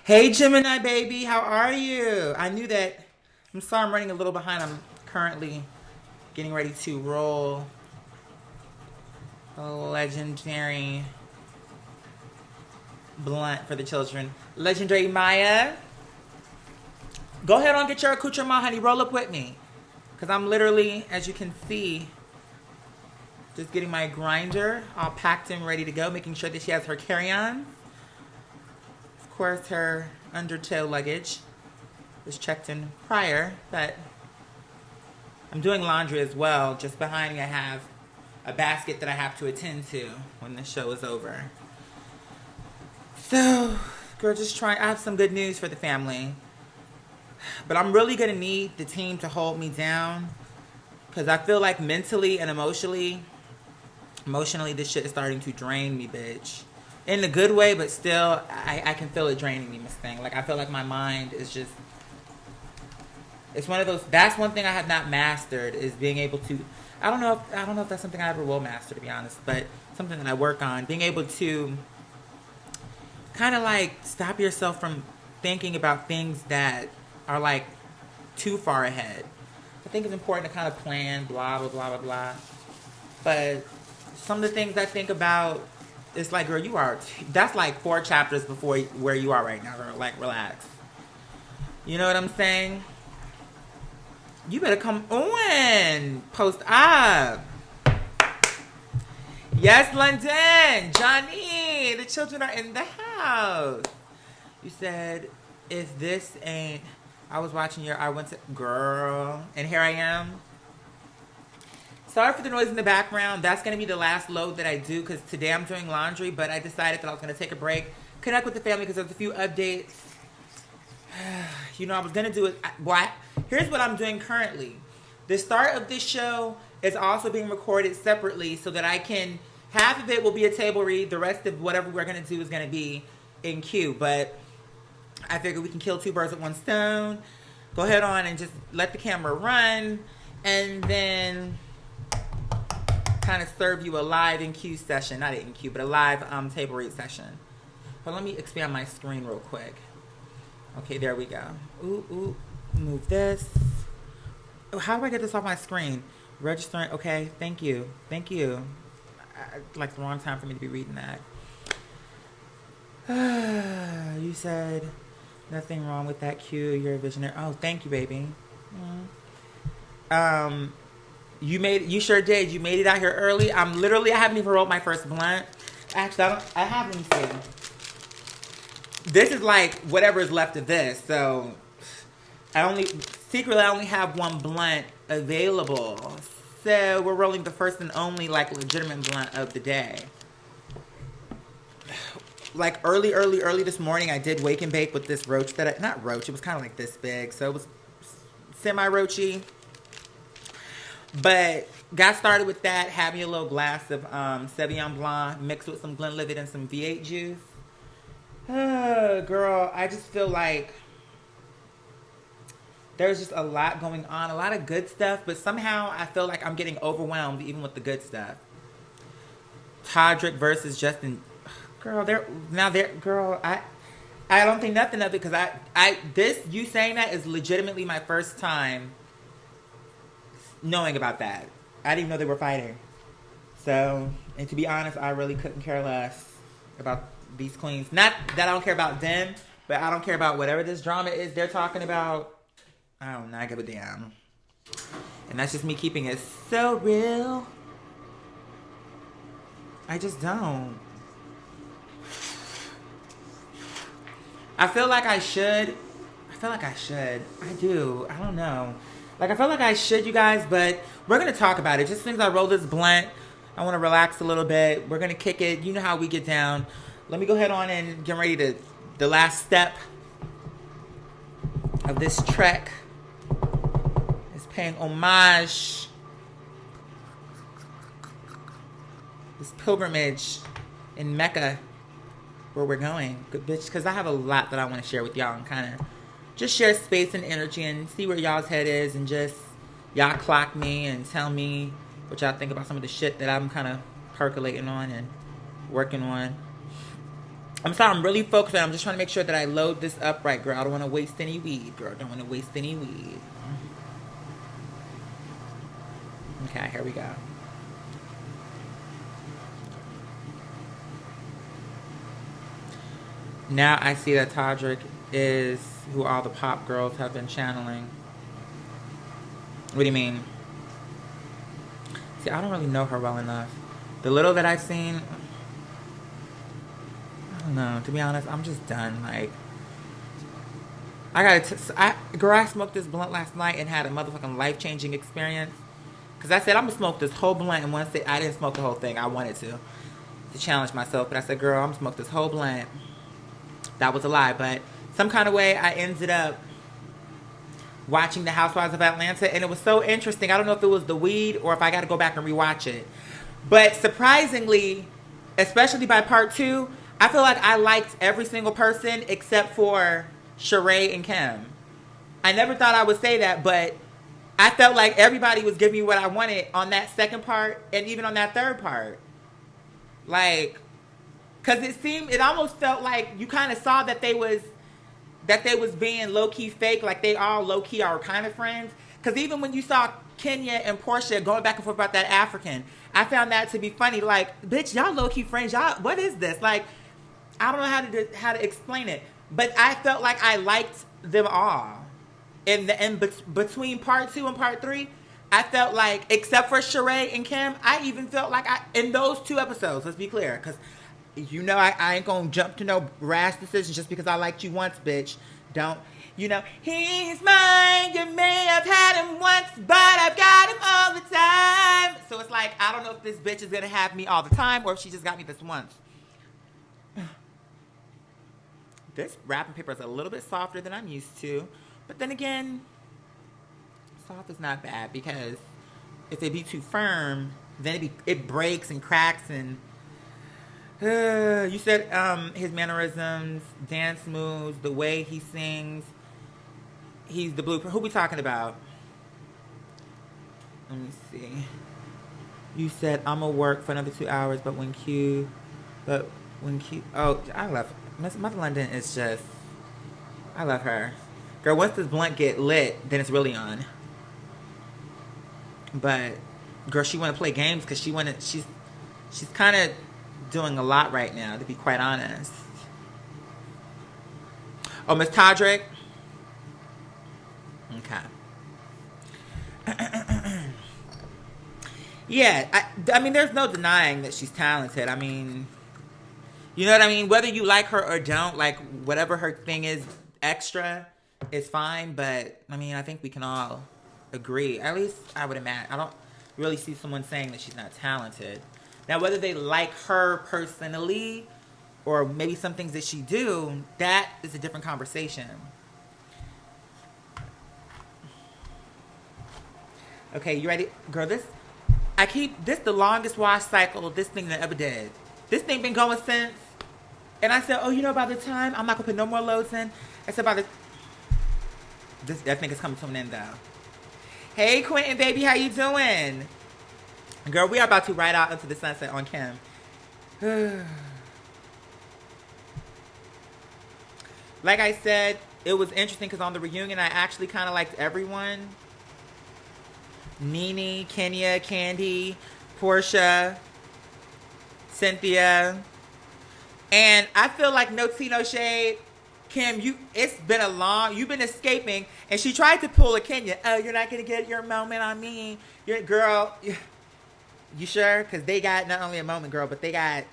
Hey Gemini baby, how are you? I knew that. I'm sorry I'm running a little behind. I'm currently getting ready to roll a legendary blunt for the children. Legendary Maya. Go ahead and get your accoutrement, honey. Roll up with me. Because I'm literally, as you can see, just getting my grinder all packed and ready to go, making sure that she has her carry-on. Of course, her undertow luggage was checked in prior, but I'm doing laundry as well. Just behind me, I have a basket that I have to attend to when the show is over. So, girl, just trying. I have some good news for the family, but I'm really gonna need the team to hold me down because I feel like mentally and emotionally, this shit is starting to drain me, bitch. In a good way, but still, I can feel it draining me, Miss Thing. Like, I feel like my mind is just... It's one of those... That's one thing I have not mastered, is being able to... I don't know if that's something I ever will master, to be honest, but something that I work on. Being able to kind of, like, stop yourself from thinking about things that are, like, too far ahead. I think it's important to kind of plan, blah, blah, blah, blah, blah. But some of the things I think about... It's like, girl, that's like 4 chapters before where you are right now, girl. Like, relax. You know what I'm saying? You better come on. Post up. Yes, London. Johnny. The children are in the house. You said, if this ain't... I was watching I went to... Girl. And here I am. Sorry for the noise in the background. That's going to be the last load that I do because today I'm doing laundry, but I decided that I was going to take a break, connect with the family because there's a few updates. You know, I was going to do it. Here's what I'm doing currently. The start of this show is also being recorded separately so that I can, half of it will be a table read. The rest of whatever we're going to do is going to be in queue. But I figured we can kill 2 birds with 1 stone. Go ahead on and just let the camera run. And then... kind of serve you a live in queue session, not in queue, but a live table read session. But let me expand my screen real quick. Okay, there we go. Ooh, move this. Oh, how do I get this off my screen? Registering. Okay, thank you. Like the wrong time for me to be reading that. You said nothing wrong with that queue. You're a visionary. Oh, thank you, baby. You sure did. You made it out here early. I haven't even rolled my first blunt. Actually, I haven't seen. This is like whatever is left of this. So, I only have 1 blunt available. So, we're rolling the first and only, like, legitimate blunt of the day. Like, early this morning, I did wake and bake with this roach not roach, it was kind of like this big. So, it was semi-roachy. But got started with that, had me a little glass of Sauvignon Blanc mixed with some Glenlivet and some V8 juice. Girl, I just feel like there's just a lot going on, a lot of good stuff, but somehow I feel like I'm getting overwhelmed even with the good stuff. Todrick versus Justin. Girl, I don't think nothing of it because you saying that is legitimately my first time knowing about that. I didn't even know they were fighting. So, and to be honest, I really couldn't care less about these queens. Not that I don't care about them, but I don't care about whatever this drama is they're talking about. I do not give a damn. And that's just me keeping it so real. I just don't. I feel like I should. I do. I don't know. Like, I feel like I should, you guys, but we're going to talk about it. Just as soon as I roll this blunt, I want to relax a little bit. We're going to kick it. You know how we get down. Let me go ahead on and get ready to... The last step of this trek is paying homage. This pilgrimage in Mecca, where we're going. Good bitch, because I have a lot that I want to share with y'all and kind of... just share space and energy and see where y'all's head is and just y'all clock me and tell me what y'all think about some of the shit that I'm kind of percolating on and working on. I'm sorry, I'm really focused on it. I'm just trying to make sure that I load this up right, girl. I don't want to waste any weed, girl. Don't want to waste any weed. Okay, here we go. Now I see that Todrick is who all the pop girls have been channeling. What do you mean? See, I don't really know her well enough. The little that I've seen, I don't know. To be honest, I'm just done. Like, girl, I smoked this blunt last night and had a motherfucking life-changing experience. Because I said, I'm going to smoke this whole blunt in one sit. I didn't smoke the whole thing. I wanted to challenge myself. But I said, girl, I'm going to smoke this whole blunt. That was a lie. But some kind of way, I ended up watching The Housewives of Atlanta. And it was so interesting. I don't know if it was the weed or if I got to go back and rewatch it. But surprisingly, especially by part 2, I feel like I liked every single person except for Sheree and Kim. I never thought I would say that, but I felt like everybody was giving me what I wanted on that second part and even on that third part. Like, because it almost felt like you kind of saw that they was being low-key fake, like they all low-key are kind of friends. Because even when you saw Kenya and Portia going back and forth about that African, I found that to be funny. Like, bitch, y'all low-key friends. Y'all, what is this? Like, I don't know how to explain it. But I felt like I liked them all. And between part 2 and part 3, I felt like, except for Sheree and Kim, I even felt like in those 2 episodes, let's be clear, because you know I ain't gonna jump to no rash decisions just because I liked you once, bitch. Don't, he's mine, you may have had him once, but I've got him all the time. So it's like, I don't know if this bitch is gonna have me all the time or if she just got me this once. This wrapping paper is a little bit softer than I'm used to. But then again, soft is not bad because if it be too firm, then it breaks and cracks and you said his mannerisms, dance moves, the way he sings, he's the blueprint. Who we talking about? Let me see. You said I'm gonna work for another 2 hours, but when Q, oh, I love Mother London is just, I love her. Girl, once this blunt get lit, then it's really on. But girl, she want to play games because she's kind of doing a lot right now, to be quite honest. Oh, Miss Todrick. Okay. Yeah, I mean, there's no denying that she's talented. I mean, you know what I mean? Whether you like her or don't, like whatever her thing is extra, it's fine, but I mean, I think we can all agree. At least I would imagine. I don't really see someone saying that she's not talented. Now, whether they like her personally or maybe some things that she do, that is a different conversation. Okay, you ready? Girl, this the longest wash cycle this thing that ever did. This thing been going since, and I said, oh, by the time, I'm not gonna put no more loads in. I said, that nigga's coming to an end though. Hey Quentin, baby, how you doing? Girl, we are about to ride out into the sunset on Kim. Like I said, it was interesting because on the reunion, I actually kind of liked everyone. Nene, Kenya, Candy, Portia, Cynthia. And I feel like no tea, no shade. Kim, you've been escaping, and she tried to pull a Kenya. Oh, you're not going to get your moment on me. Girl, you sure? Because they got not only a moment, girl, but they got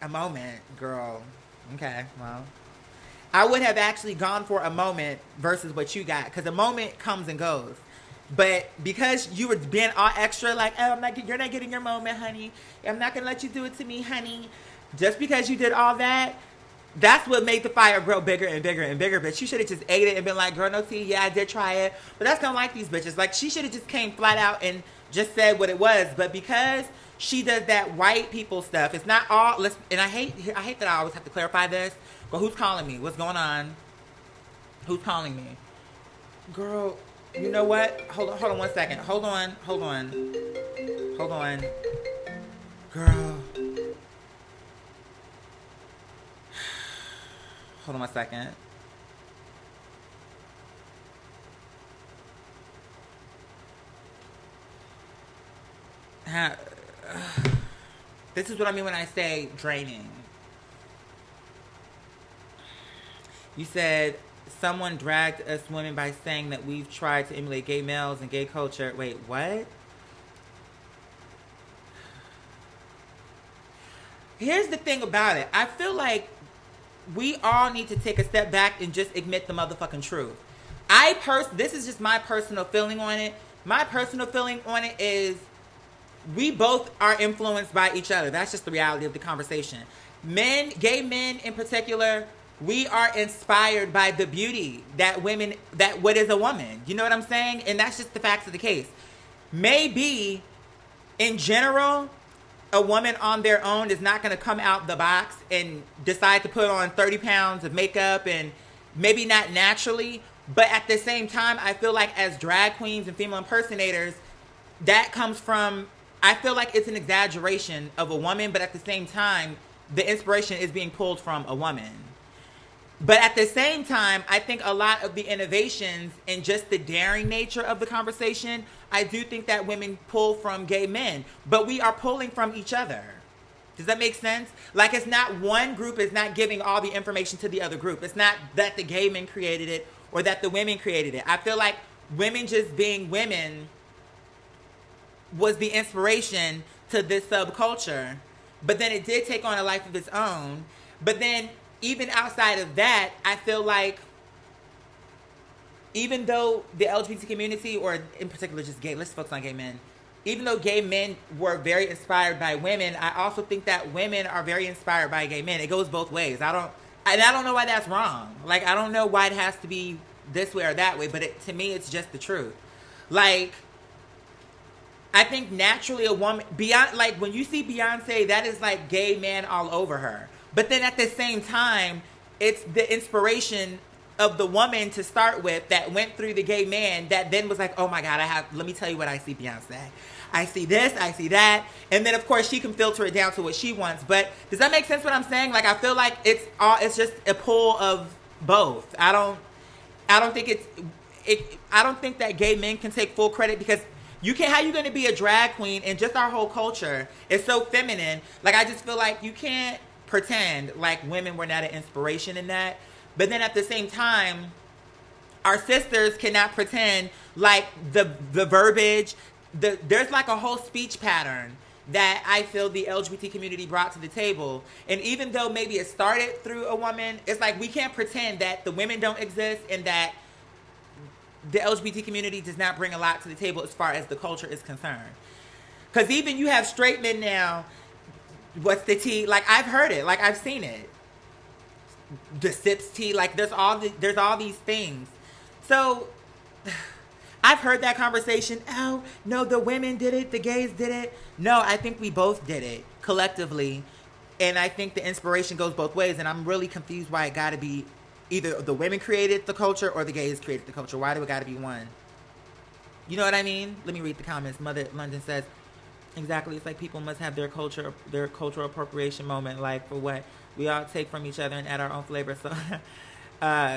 a moment, girl. Okay, well. I would have actually gone for a moment versus what you got, because a moment comes and goes. But because you were being all extra, like, oh, you're not getting your moment, honey. I'm not going to let you do it to me, honey. Just because you did all that, that's what made the fire grow bigger and bigger and bigger, bitch. You should have just ate it and been like, girl, no tea. Yeah, I did try it. But that's not like these bitches. Like, she should have just came flat out and just said what it was. But because she does that white people stuff, it's not all, and I hate that I always have to clarify this. But who's calling me? What's going on? Who's calling me? Girl, you know what? Hold on 1 second. Hold on. Girl. Hold on one second. This is what I mean when I say draining. You said someone dragged us women by saying that we've tried to emulate gay males and gay culture. Wait, what? Here's the thing about it. I feel like we all need to take a step back and just admit the motherfucking truth. This is just my personal feeling on it. My personal feeling on it is we both are influenced by each other. That's just the reality of the conversation. Men, gay men in particular, we are inspired by the beauty that what is a woman. You know what I'm saying? And that's just the facts of the case. Maybe, in general, a woman on their own is not going to come out the box and decide to put on 30 pounds of makeup, and maybe not naturally. But at the same time, I feel like as drag queens and female impersonators, that comes from, I feel like it's an exaggeration of a woman, but at the same time, the inspiration is being pulled from a woman. But at the same time, I think a lot of the innovations and just the daring nature of the conversation, I do think that women pull from gay men. But we are pulling from each other. Does that make sense? Like, it's not one group is not giving all the information to the other group. It's not that the gay men created it or that the women created it. I feel like women just being women was the inspiration to this subculture. But then it did take on a life of its own. But then even outside of that, I feel like even though the LGBT community, or in particular just gay, let's focus on gay men, even though gay men were very inspired by women, I also think that women are very inspired by gay men. It goes both ways. I don't know why that's wrong. Like, I don't know why it has to be this way or that way, but to me, it's just the truth. Like, I think naturally a woman, like when you see Beyonce, that is like gay man all over her. But then at the same time, it's the inspiration of the woman to start with that went through the gay man that then was like, oh my God, let me tell you what I see, Beyonce. I see this, I see that. And then of course she can filter it down to what she wants. But does that make sense what I'm saying? Like, I feel like it's just a pull of both. I don't think I don't think that gay men can take full credit, because how you going to be a drag queen and just our whole culture is so feminine. Like, I just feel like you can't pretend like women were not an inspiration in that. But then at the same time, our sisters cannot pretend like the verbiage, there's like a whole speech pattern that I feel the LGBT community brought to the table. And even though maybe it started through a woman, it's like we can't pretend that the women don't exist and that the LGBT community does not bring a lot to the table as far as the culture is concerned. Because even you have straight men now, what's the tea? Like, I've heard it. Like, I've seen it. The sips tea. Like, there's all these things. So, I've heard that conversation. Oh, no, the women did it. The gays did it. No, I think we both did it collectively. And I think the inspiration goes both ways. And I'm really confused why it got to be either the women created the culture or the gays created the culture. Why do it got to be one? You know what I mean? Let me read the comments. Mother London says, exactly. It's like people must have their cultural appropriation moment. Like, for what? We all take from each other and add our own flavor. So,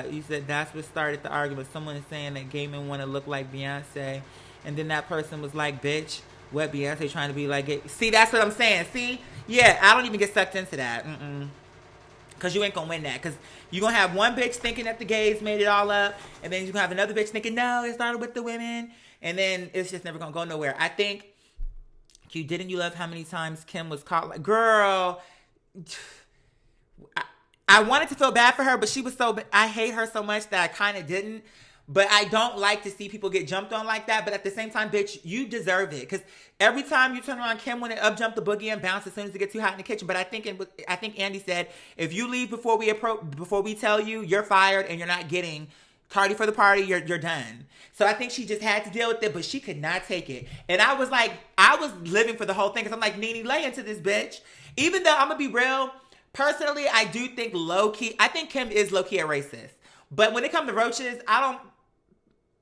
you said that's what started the argument. Someone is saying that gay men want to look like Beyonce. And then that person was like, bitch, what, Beyonce trying to be like it? See, that's what I'm saying. See? Yeah, I don't even get sucked into that. Because you ain't going to win that. Because you're going to have one bitch thinking that the gays made it all up. And then you're going to have another bitch thinking, no, it started with the women. And then it's just never going to go nowhere. I think, didn't you love how many times Kim was caught? Like, girl, I wanted to feel bad for her, but I hate her so much that I kind of didn't. But I don't like to see people get jumped on like that. But at the same time, bitch, you deserve it. Because every time you turn around, Kim went and up jumped the boogie and bounced as soon as it gets too hot in the kitchen. But I think Andy said, if you leave before we tell you, you're fired and you're not getting tardy for the party, you're done. So I think she just had to deal with it, but she could not take it. And I was living for the whole thing, because I'm like, Nene, lay into this bitch. Even though I'm going to be real, personally, I do think I think Kim is low-key a racist. But when it comes to roaches,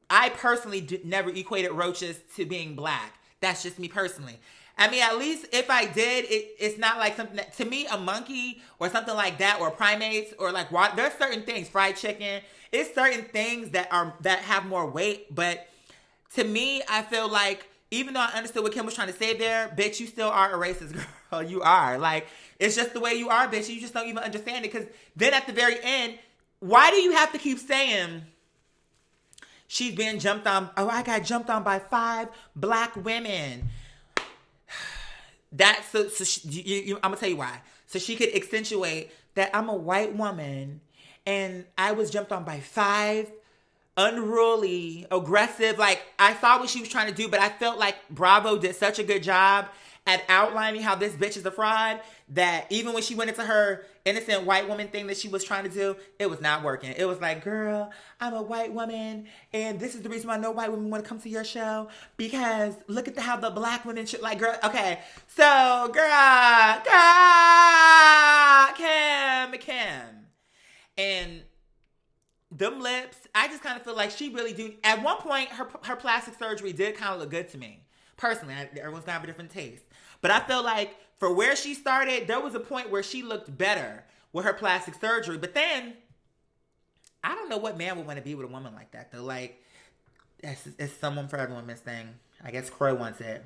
I personally never equated roaches to being black. That's just me personally. I mean, at least if I did, it's not like something that, to me, a monkey or something like that, or primates, or like, there's certain things, fried chicken, it's certain things that have more weight. But to me, I feel like, even though I understood what Kim was trying to say there, bitch, you still are a racist girl. You are. Like, it's just the way you are, bitch. You just don't even understand it. Because then at the very end, why do you have to keep saying she's being jumped on? Oh, I got jumped on by 5 black women. That's I'm gonna tell you why. So she could accentuate that I'm a white woman and I was jumped on by 5 unruly, aggressive. Like, I saw what she was trying to do, but I felt like Bravo did such a good job at outlining how this bitch is a fraud that even when she went into her innocent white woman thing that she was trying to do, it was not working. It was like, girl, I'm a white woman, and this is the reason why no white women want to come to your show, because look at how the black women should, like, girl, okay, so, girl, Kim, and them lips, I just kind of feel like she really do. At one point, her plastic surgery did kind of look good to me. Personally, everyone's gonna have a different taste. But I feel like for where she started, there was a point where she looked better with her plastic surgery. But then, I don't know what man would want to be with a woman like that, though. Like, it's someone for everyone, Miss Thing. I guess Croy wants it.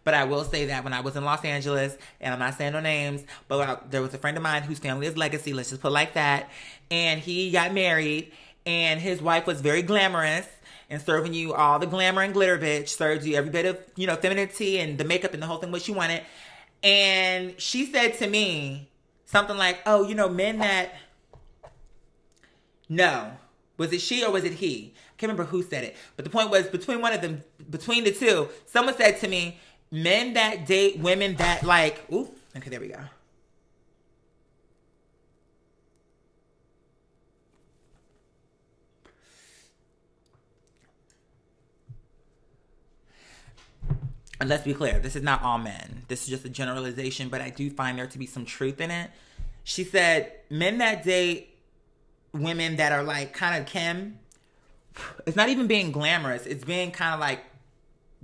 But I will say that when I was in Los Angeles, and I'm not saying no names, but there was a friend of mine whose family is legacy, let's just put it like that, and he got married, and his wife was very glamorous and serving you all the glamour and glitter, bitch, served you every bit of, femininity and the makeup and the whole thing, what you wanted. And she said to me something like, oh, men that... No. Was it she or was it he? I can't remember who said it. But the point was, between the two, someone said to me, men that date women that like... Ooh, okay, there we go. And let's be clear, this is not all men. This is just a generalization, but I do find there to be some truth in it. She said, men that date women that are like kind of Kim, it's not even being glamorous. It's being kind of like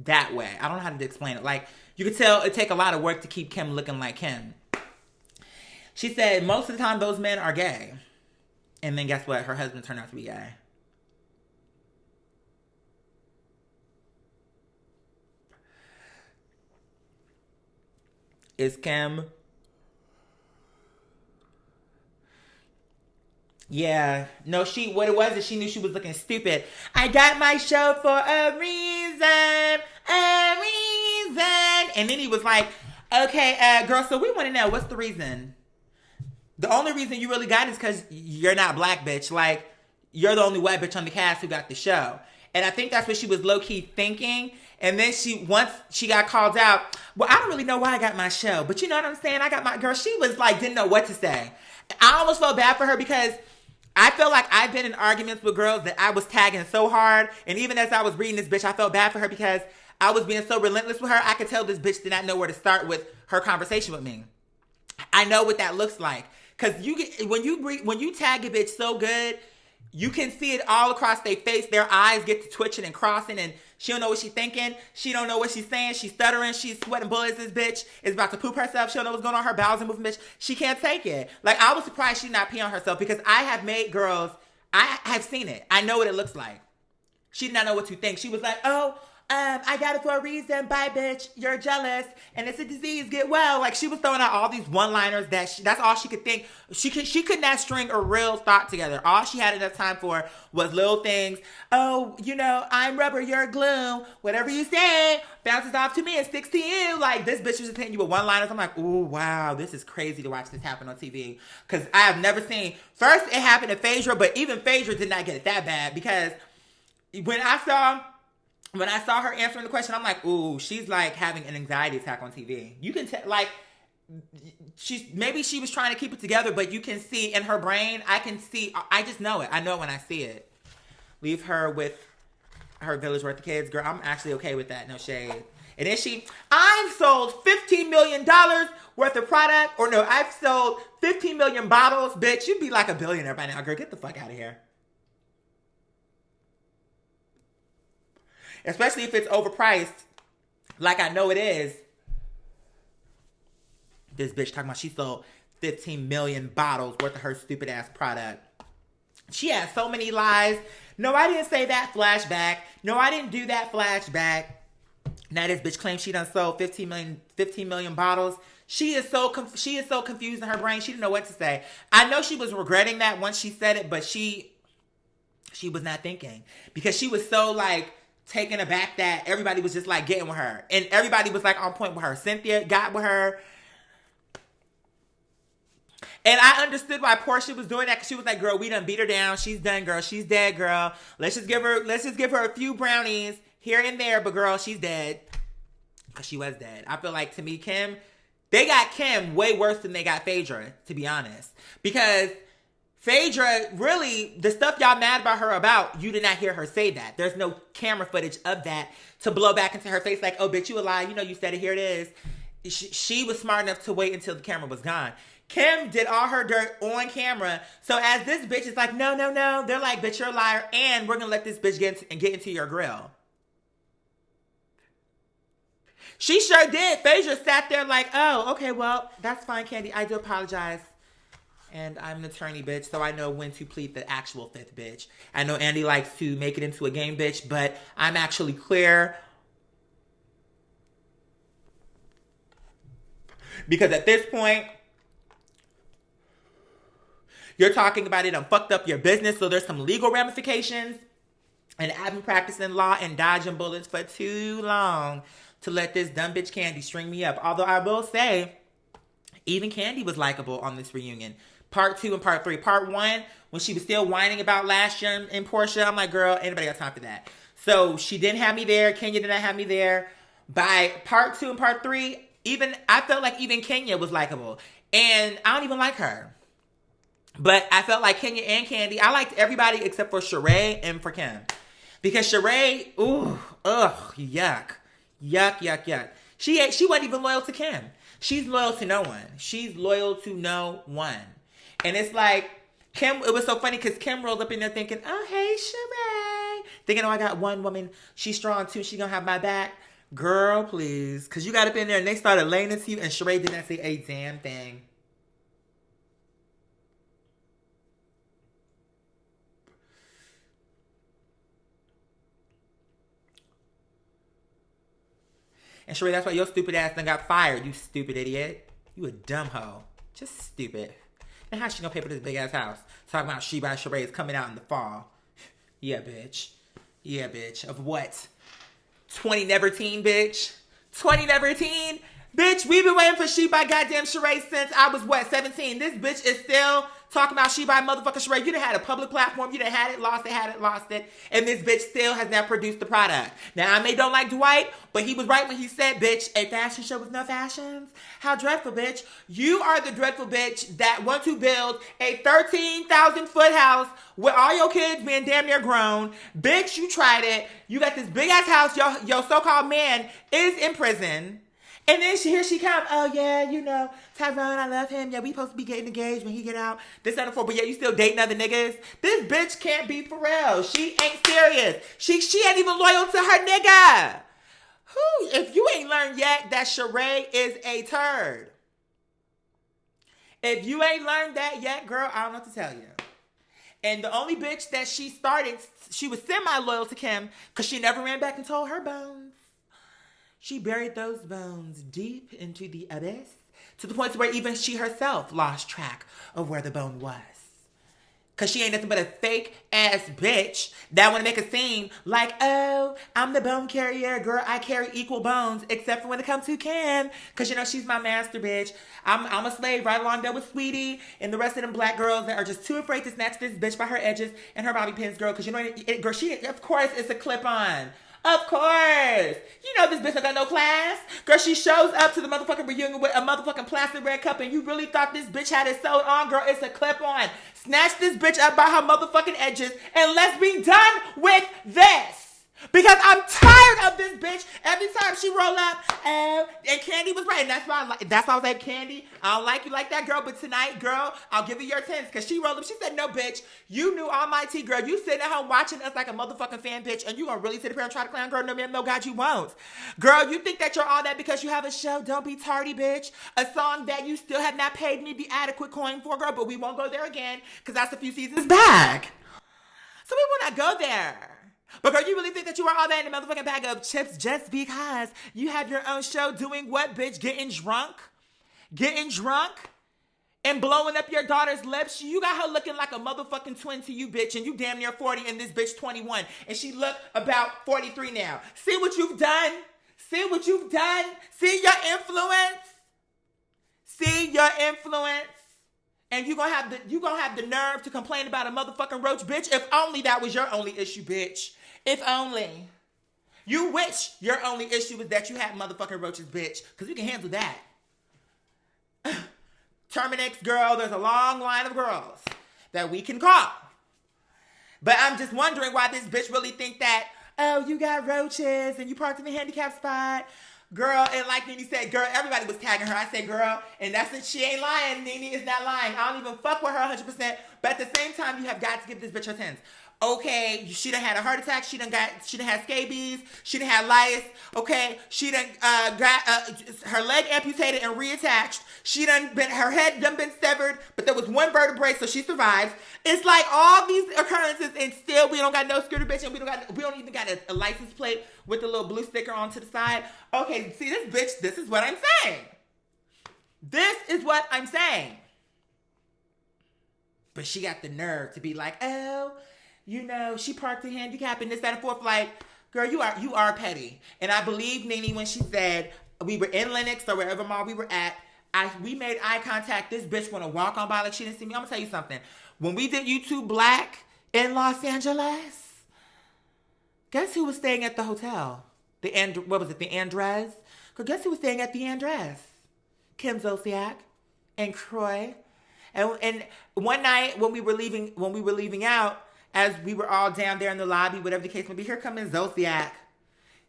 that way. I don't know how to explain it. Like, you could tell it take a lot of work to keep Kim looking like Kim. She said most of the time those men are gay. And then guess what? Her husband turned out to be gay. Is Kim... Yeah. No, what it was is she knew she was looking stupid. I got my show for a reason. And then he was like, okay, girl, so we want to know, what's the reason? The only reason you really got it is because you're not black, bitch. Like, you're the only white bitch on the cast who got the show. And I think that's what she was low-key thinking. And then once she got called out, well, I don't really know why I got my show. But you know what I'm saying? I got my... Girl, she was like, didn't know what to say. I almost felt bad for her because I feel like I've been in arguments with girls that I was tagging so hard. And even as I was reading this bitch, I felt bad for her because I was being so relentless with her. I could tell this bitch did not know where to start with her conversation with me. I know what that looks like. Because when you tag a bitch so good, you can see it all across their face. Their eyes get to twitching and crossing, and she don't know what she's thinking. She don't know what she's saying. She's stuttering. She's sweating bullets. This bitch is about to poop herself. She don't know what's going on. Her bowels are moving, bitch. She can't take it. Like, I was surprised she not pee on herself because I have made girls, I have seen it. I know what it looks like. She did not know what to think. She was like, oh, I got it for a reason. Bye, bitch. You're jealous. And it's a disease. Get well. Like, she was throwing out all these one-liners that's all she could think. She could not string a real thought together. All she had enough time for was little things. Oh, I'm rubber, you're glue. Whatever you say bounces off to me and sticks to you. Like, this bitch was just hitting you with one-liners. I'm like, ooh, wow, this is crazy to watch this happen on TV. Because I have never seen... First, it happened to Phaedra, but even Phaedra did not get it that bad. Because when I saw her answering the question, I'm like, ooh, she's like having an anxiety attack on TV. You can tell, like, maybe she was trying to keep it together, but you can see in her brain, I just know it. I know it when I see it. Leave her with her village worth of kids. Girl, I'm actually okay with that. No shade. And then I've sold $15 million worth of product. Or no, I've sold 15 million bottles. Bitch, you'd be like a billionaire by now. Girl, get the fuck out of here. Especially if it's overpriced like I know it is. This bitch talking about she sold 15 million bottles worth of her stupid ass product. She had so many lies. No, I didn't say that flashback. No, I didn't do that flashback. Now this bitch claims she done sold 15 million bottles. She is so confused in her brain. She didn't know what to say. I know she was regretting that once she said it, but she was not thinking because she was so like taken aback that everybody was just like getting with her, and everybody was like on point with her. Cynthia got with her. And I understood why Portia was doing that because she was like, girl, we done beat her down. She's done, girl. She's dead, girl. Let's just give her a few brownies here and there, but girl, she's dead. Because she was dead. I feel like, to me, they got Kim way worse than they got Phaedra, to be honest. Because Phaedra, really, the stuff y'all mad about her about, you did not hear her say that. There's no camera footage of that to blow back into her face like, oh, bitch, you a lie. You know you said it. Here it is. She was smart enough to wait until the camera was gone. Kim did all her dirt on camera. So as this bitch is like, no. They're like, bitch, you're a liar. And we're going to let this bitch get into your grill. She sure did. Phaedra sat there like, oh, okay, well, that's fine, Candy. I do apologize. And I'm an attorney, bitch, so I know when to plead the actual fifth, bitch. I know Andy likes to make it into a game, bitch, but I'm actually clear. Because at this point, you're talking about it and fucked up your business, so there's some legal ramifications. And I've been practicing law and dodging bullets for too long to let this dumb bitch Candy string me up. Although I will say, even Candy was likable on this reunion. Part 2 and Part 3. Part 1, when she was still whining about last year in Portia, I'm like, girl, anybody got time for that? So she didn't have me there. Kenya did not have me there. By Part 2 and Part 3, I felt like even Kenya was likable. And I don't even like her. But I felt like Kenya and Candy, I liked everybody except for Sheree and for Kim. Because Sheree, yuck. Yuck. She wasn't even loyal to Kim. She's loyal to no one. She's loyal to no one. And it's like, Kim, it was so funny because Kim rolled up in there thinking, oh, hey, Sheree. Thinking, oh, I got one woman. She's strong too. She gonna have my back. Girl, please. Because you got up in there and they started laying into you and Sheree did not say a damn thing. And Sheree, that's why your stupid ass done got fired, you stupid idiot. You a dumb hoe. Just stupid. And how she gonna pay for this big ass house? Talking about She by Sheree is coming out in the fall. Yeah, bitch. Yeah, bitch. Of what? 20 Never Teen, bitch? 20 Never Teen? Bitch, we've been waiting for She by goddamn Sheree since I was, 17? This bitch is still talking about She by motherfucking Sheree. You done had a public platform. You done had it, lost it. And this bitch still has not produced the product. Now, I may don't like Dwight, but he was right when he said, bitch, a fashion show with no fashions? How dreadful, bitch. You are the dreadful bitch that want to build a 13,000 foot house with all your kids being damn near grown. Bitch, you tried it. You got this big ass house. Your so-called man is in prison. And then here she comes. Oh, yeah, you know, Tyrone, I love him. Yeah, we supposed to be getting engaged when he get out. This, that, and 4. But yeah, you still dating other niggas? This bitch can't be for real. She ain't serious. She ain't even loyal to her nigga. If you ain't learned yet that Sheree is a turd. If you ain't learned that yet, girl, I don't know what to tell you. And the only bitch that she was semi-loyal to Kim because she never ran back and told her bones. She buried those bones deep into the abyss to the point where even she herself lost track of where the bone was. Because she ain't nothing but a fake ass bitch that want to make a scene like, oh, I'm the bone carrier. Girl, I carry equal bones except for when it comes to Kim. Because, you know, she's my master bitch. I'm a slave right along there with Sweetie and the rest of them black girls that are just too afraid to snatch this bitch by her edges and her bobby pins, girl. Because, you know, girl, of course, it's a clip-on. Of course. You know this bitch ain't got no class. Girl, she shows up to the motherfucking reunion with a motherfucking plastic red cup and you really thought this bitch had it sewed on? Girl, it's a clip-on. Snatch this bitch up by her motherfucking edges and let's be done with this. Because I'm tired of this bitch. Every time she roll up, and Candy was right. And that's why I was like, Candy, I don't like you like that, girl. But tonight, girl, I'll give you your 10s. Because she rolled up. She said, no, bitch. You knew all my tea, girl. You sitting at home watching us like a motherfucking fan, bitch. And you gonna really sit up here and try to clown, girl? No, ma'am. No, God, you won't. Girl, you think that you're all that because you have a show? Don't be tardy, bitch. A song that you still have not paid me the adequate coin for, girl. But we won't go there again. Because that's a few seasons back. So we will not go there. But girl, you really think that you are all that in a motherfucking bag of chips just because you have your own show doing what, bitch? Getting drunk? Getting drunk? And blowing up your daughter's lips? You got her looking like a motherfucking twin to you, bitch. And you damn near 40 and this bitch 21. And she look about 43 now. See what you've done? See what you've done? See your influence? See your influence? And you gonna have the nerve to complain about a motherfucking roach, bitch? If only that was your only issue, bitch. If only. You wish your only issue was that you had motherfucking roaches, bitch. Because you can handle that. Terminix, girl, there's a long line of girls that we can call. But I'm just wondering why this bitch really think that, oh, you got roaches and you parked in the handicap spot. Girl, and like Nene said, girl, everybody was tagging her. I said, girl, and that's it. She ain't lying. Nene is not lying. I don't even fuck with her 100%. But at the same time, you have got to give this bitch her 10s. Okay, she done had a heart attack. She done had scabies. She done had lice. Okay, she done got her leg amputated and reattached. Her head done been severed, but there was one vertebrae, so she survived. It's like all these occurrences, and still we don't got no scooter, bitch, and we don't even got a license plate with the little blue sticker on to the side. Okay, see this bitch. This is what I'm saying. This is what I'm saying. But she got the nerve to be like, oh, you know, she parked the handicap and this, that, and fourth. Like, girl, you are petty. And I believe Nene when she said we were in Lenox or wherever mall we were at. We made eye contact. This bitch want to walk on by like she didn't see me. I'm gonna tell you something. When we did YouTube Black in Los Angeles, guess who was staying at the hotel? The Andres? Cause guess who was staying at the Andres? Kim Zolciak and Croy. And one night when we were leaving out. As we were all down there in the lobby, whatever the case may be, here comes Zolciak.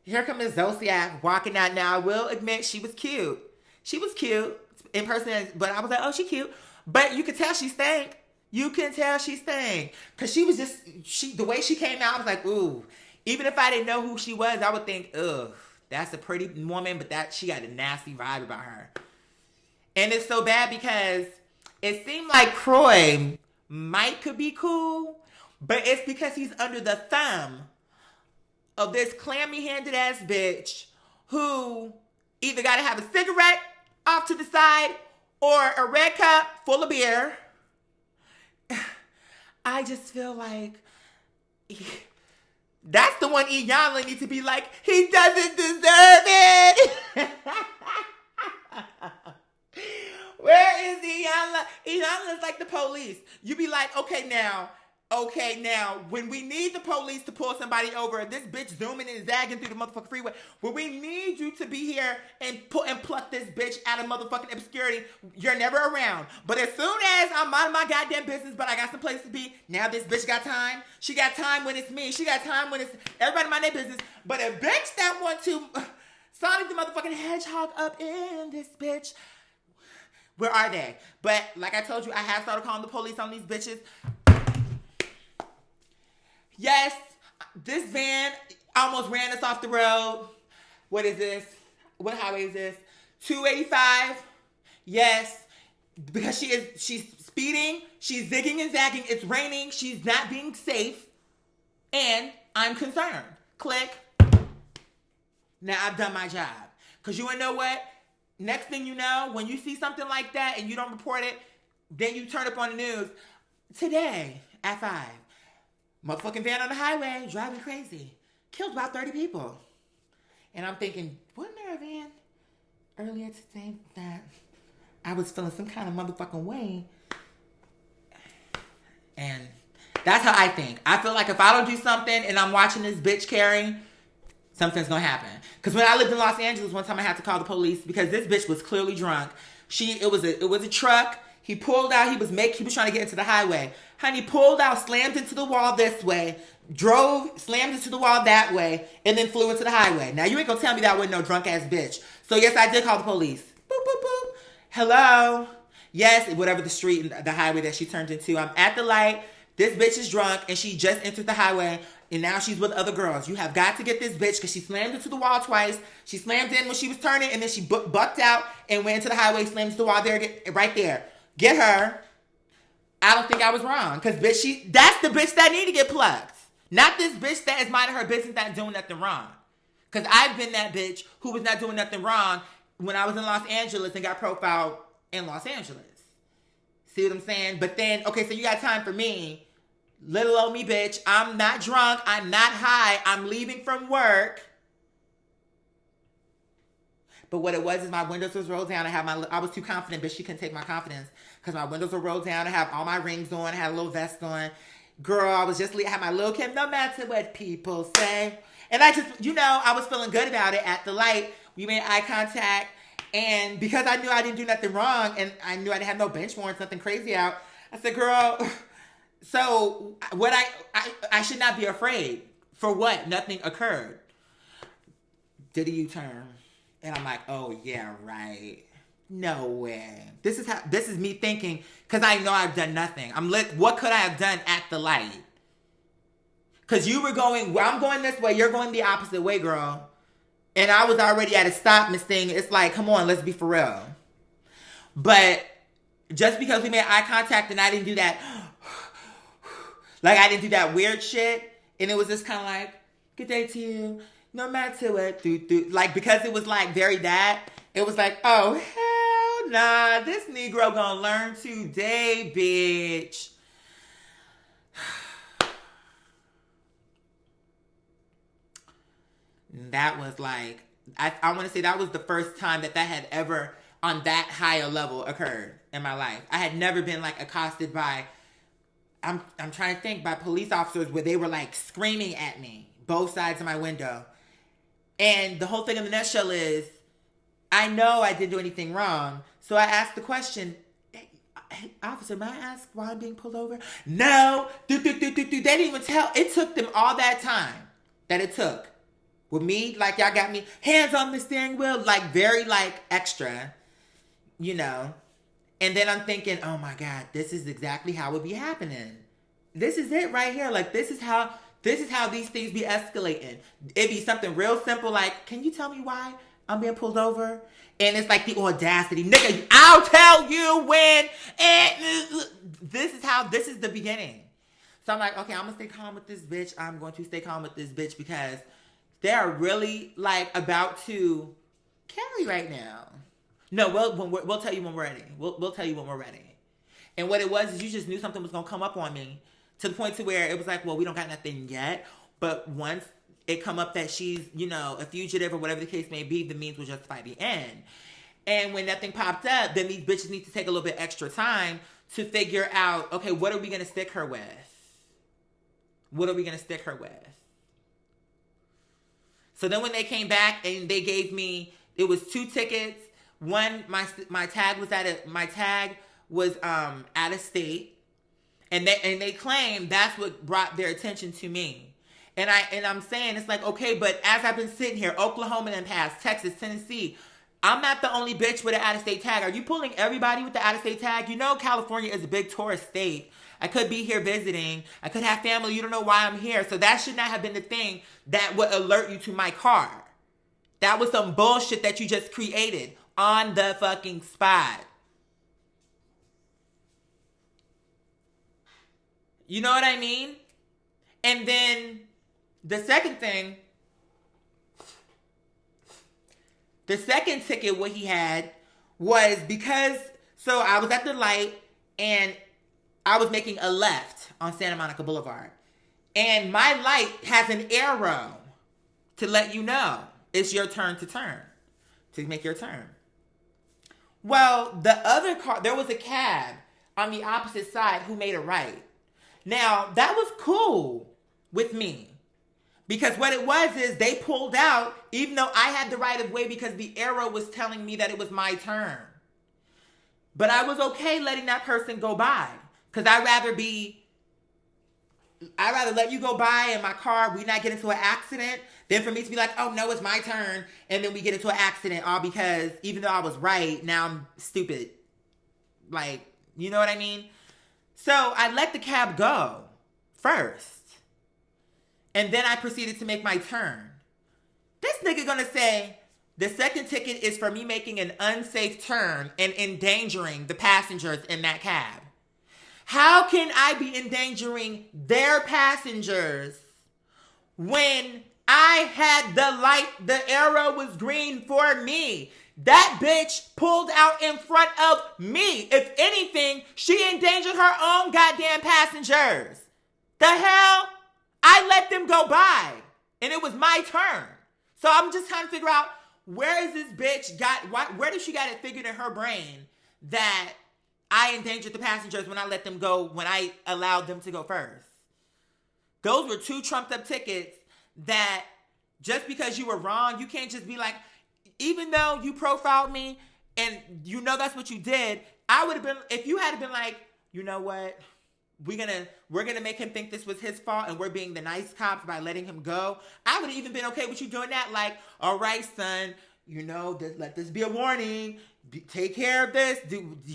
Here comes Zolciak walking out. Now, I will admit she was cute. She was cute in person, but I was like, oh, she cute. But you could tell she stank. You can tell she stank. Because she was the way she came out, I was like, ooh. Even if I didn't know who she was, I would think, ugh, that's a pretty woman, but she got a nasty vibe about her. And it's so bad because it seemed like Croy could be cool, but it's because he's under the thumb of this clammy-handed ass bitch who either got to have a cigarette off to the side or a red cup full of beer. I just feel like that's the one Iyanla needs to be like, he doesn't deserve it. Where is Iyanla? Iyanla is like the police. You be like, okay, now, when we need the police to pull somebody over, this bitch zooming and zagging through the motherfucking freeway, when we need you to be here and pluck this bitch out of motherfucking obscurity, you're never around. But as soon as I'm minding my goddamn business, but I got some place to be, now this bitch got time. She got time when it's me. She got time when it's everybody mind their business. But a bitch that want to Sonic the motherfucking Hedgehog up in this bitch, where are they? But like I told you, I have started calling the police on these bitches. Yes, this van almost ran us off the road. What is this? What highway is this? 285. Yes, because she's speeding. She's zigging and zagging. It's raining. She's not being safe. And I'm concerned. Click. Now I've done my job. Because you wanna know what? Next thing you know, when you see something like that and you don't report it, then you turn up on the news. Today at 5. Motherfucking van on the highway, driving crazy. Killed about 30 people. And I'm thinking, wasn't there a van earlier today that I was feeling some kind of motherfucking way? And that's how I think. I feel like if I don't do something and I'm watching this bitch carrying, something's gonna happen. Because when I lived in Los Angeles, one time I had to call the police because this bitch was clearly drunk. It was a truck. He pulled out. He was trying to get into the highway. Honey pulled out, slammed into the wall this way, drove, slammed into the wall that way, and then flew into the highway. Now you ain't gonna tell me that wasn't no drunk ass bitch. So yes, I did call the police. Boop boop boop. Hello. Yes, whatever the street and the highway that she turned into. I'm at the light. This bitch is drunk and she just entered the highway and now she's with other girls. You have got to get this bitch because she slammed into the wall twice. She slammed in when she was turning and then she bucked out and went into the highway, slammed into the wall there, right there. Get her. I don't think I was wrong because bitch, that's the bitch that need to get plucked. Not this bitch that is minding her business, not doing nothing wrong. Because I've been that bitch who was not doing nothing wrong when I was in Los Angeles and got profiled in Los Angeles. See what I'm saying? But then, okay, so you got time for me. Little old me, bitch. I'm not drunk. I'm not high. I'm leaving from work. But what it was is my windows was rolled down. I was too confident, but she couldn't take my confidence because my windows were rolled down. I have all my rings on. I had a little vest on. Girl, I had my little Kim, no matter what people say. And I just, I was feeling good about it at the light. We made eye contact. And because I knew I didn't do nothing wrong and I knew I didn't have no bench warrants, nothing crazy out, I said, girl, so what I should not be afraid. For what? Nothing occurred. Did a U-turn. And I'm like, oh yeah, right. No way. This is me thinking, because I know I've done nothing. What could I have done at the light? Because I'm going this way, you're going the opposite way, girl. And I was already at a stop, Miss Thing. It's like, come on, let's be for real. But just because we made eye contact and I didn't do that, like I didn't do that weird shit, and it was just kind of like, good day to you, no matter what, like because it was like very that, it was like, oh hell nah, this Negro gonna learn today, bitch. That was like, I want to say that was the first time that had ever on that high a level occurred in my life. I had never been like accosted by, I'm trying to think, by police officers where they were like screaming at me, both sides of my window. And the whole thing in the nutshell is, I know I didn't do anything wrong. So I asked the question, hey, officer, may I ask why I'm being pulled over? No. They didn't even tell. It took them all that time that it took. With me, like y'all got me hands on the steering wheel, like very like extra, And then I'm thinking, oh my God, this is exactly how it be happening. This is it right here. Like this is how these things be escalating. It'd be something real simple like, can you tell me why I'm being pulled over? And it's like the audacity. Nigga, I'll tell you when. And this is the beginning. So I'm like, okay, I'm going to stay calm with this bitch. I'm going to stay calm with this bitch because they are really like about to carry right now. No, we'll tell you when we're ready. We'll tell you when we're ready. And what it was is you just knew something was going to come up on me to the point to where it was like, well, we don't got nothing yet. But once it come up that she's, a fugitive or whatever the case may be, the means will justify the end. And when that thing popped up, then these bitches need to take a little bit extra time to figure out, okay, what are we going to stick her with? What are we going to stick her with? So then when they came back and they gave me, it was 2 tickets. One, my tag was out of state, and they claimed that's what brought their attention to me. And I'm saying, it's like, okay, but as I've been sitting here, Oklahoma and past, Texas, Tennessee, I'm not the only bitch with an out-of-state tag. Are you pulling everybody with the out-of-state tag? California is a big tourist state. I could be here visiting. I could have family. You don't know why I'm here. So that should not have been the thing that would alert you to my car. That was some bullshit that you just created on the fucking spot. You know what I mean? And then the second ticket what he had was because, so I was at the light and I was making a left on Santa Monica Boulevard. And my light has an arrow to let you know it's your turn to make your turn. Well, the other car, there was a cab on the opposite side who made a right. Now, that was cool with me. Because what it was is they pulled out, even though I had the right of way because the arrow was telling me that it was my turn. But I was okay letting that person go by. Because I'd rather let you go by in my car, we not get into an accident, than for me to be like, oh no, it's my turn. And then we get into an accident all because even though I was right, now I'm stupid. Like, you know what I mean? So I let the cab go first. And then I proceeded to make my turn. This nigga gonna say, the second ticket is for me making an unsafe turn and endangering the passengers in that cab. How can I be endangering their passengers when I had the light, the arrow was green for me? That bitch pulled out in front of me. If anything, she endangered her own goddamn passengers. The hell? I let them go by and it was my turn. So I'm just trying to figure out, where is this bitch where does she got it figured in her brain that I endangered the passengers when I let them go, when I allowed them to go first? Those were 2 trumped up tickets that just because you were wrong, you can't just be like, even though you profiled me and you know that's what you did, I would have been, if you had been like, you know what, we're gonna make him think this was his fault and we're being the nice cops by letting him go, I would have even been okay with you doing that. Like, all right, son, you know, let this be a warning. Take care of this.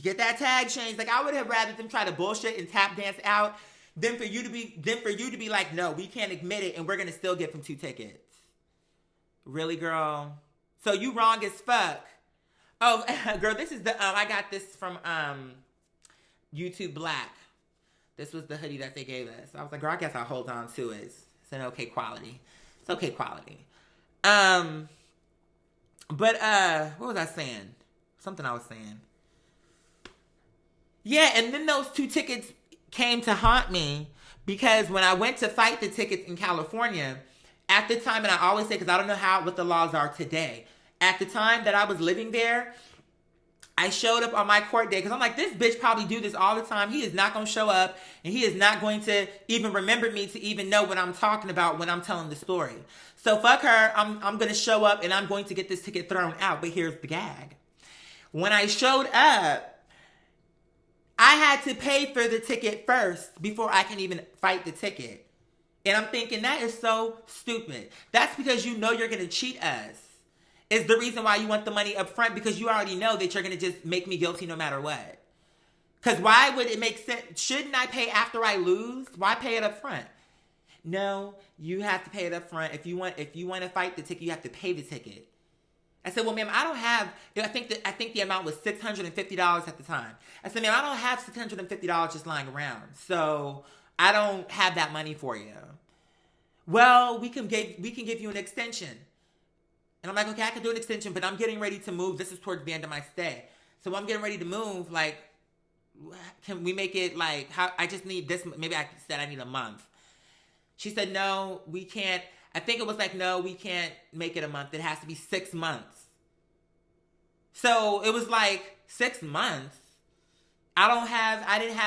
Get that tag changed. Like, I would have rather them try to bullshit and tap dance out than for you to be like, no, we can't admit it and we're gonna still give him 2 tickets. Really, girl? So you wrong as fuck. Oh, girl, this is I got this from YouTube Black. This was the hoodie that they gave us. I was like, girl, I guess I'll hold on to it. It's an okay quality. It's okay quality. But what was I saying? Something I was saying. Yeah, and then those 2 tickets came to haunt me because when I went to fight the tickets in California, at the time, and I always say, because I don't know what the laws are today. At the time that I was living there, I showed up on my court day because I'm like, this bitch probably do this all the time. He is not going to show up and he is not going to even remember me to even know what I'm talking about when I'm telling the story. So fuck her. I'm going to show up and I'm going to get this ticket thrown out. But here's the gag. When I showed up, I had to pay for the ticket first before I can even fight the ticket. And I'm thinking that is so stupid. That's because you know you're going to cheat us. Is the reason why you want the money up front, because you already know that you're going to just make me guilty no matter what. Because why would it make sense? Shouldn't I pay after I lose? Why pay it up front? No, you have to pay it up front. If you want to fight the ticket, you have to pay the ticket. I said, well, ma'am, I don't have, I think the amount was $650 at the time. I said, ma'am, I don't have $650 just lying around. So I don't have that money for you. Well, we can give you an extension. And I'm like, okay, I can do an extension, but I'm getting ready to move. This is towards the end of my stay. So I'm getting ready to move. Like, can we make it like, how? I just need this. Maybe I said I need a month. She said, no, we can't. I think it was like, no, we can't make it a month. It has to be 6 months. So it was like 6 months. I didn't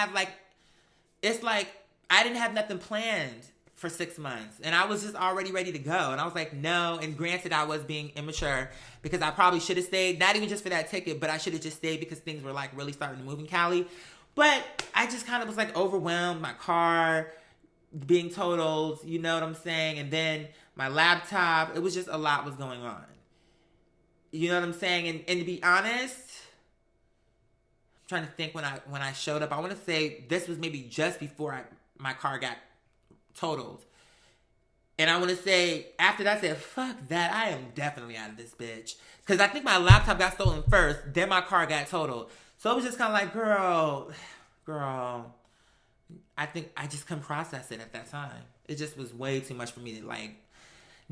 have nothing planned for 6 months. And I was just already ready to go. And I was like, no. And granted, I was being immature because I probably should have stayed. Not even just for that ticket, but I should have just stayed because things were like really starting to move in Cali. But I just kind of was like overwhelmed. My car being totaled, you know what I'm saying? And then my laptop, it was just a lot was going on. You know what I'm saying? And to be honest, I'm trying to think when I showed up. I want to say this was maybe just before my car got totaled. And I want to say, after that, I said, fuck that. I am definitely out of this bitch. Because I think my laptop got stolen first, then my car got totaled. So it was just kind of like, girl, I think I just couldn't process it at that time. It just was way too much for me to like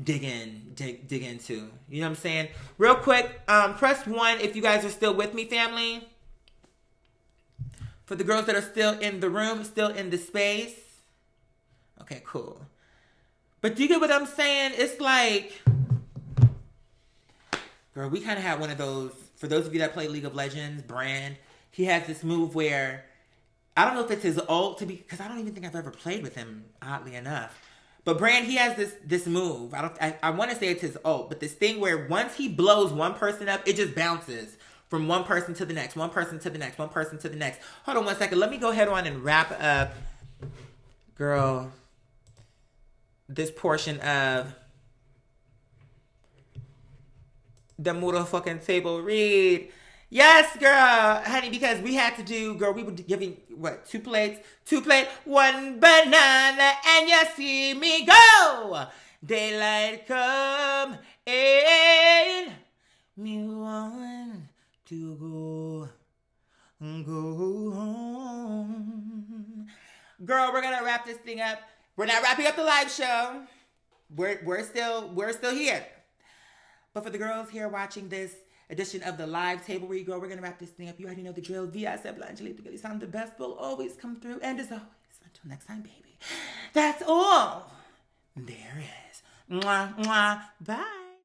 dig into. You know what I'm saying? Real quick, press 1 if you guys are still with me, family. For the girls that are still in the room, still in the space. Okay, cool. But do you get what I'm saying? It's like, girl, we kind of had one of those, for those of you that play League of Legends, Brand, he has this move where, I don't know if it's his ult to be, because I don't even think I've ever played with him, oddly enough. But Brand, he has this move. I want to say it's his ult, but this thing where once he blows one person up, it just bounces from one person to the next, one person to the next, one person to the next. Hold on one second. Let me go ahead on and wrap up, girl, this portion of the motherfucking table read. Yes, girl, honey, because we had to do, girl, we were giving, what, two plates, one banana, and you see me go. Daylight come in, me want to go home. Girl, we're gonna wrap this thing up. We're not wrapping up the live show. We're still here. But for the girls here watching this edition of the live table read, girl, we're gonna wrap this thing up. You already know the drill. V.I. said, Angelique, the best will always come through. And as always, until next time, baby, that's all there is. Mwah, mwah, bye.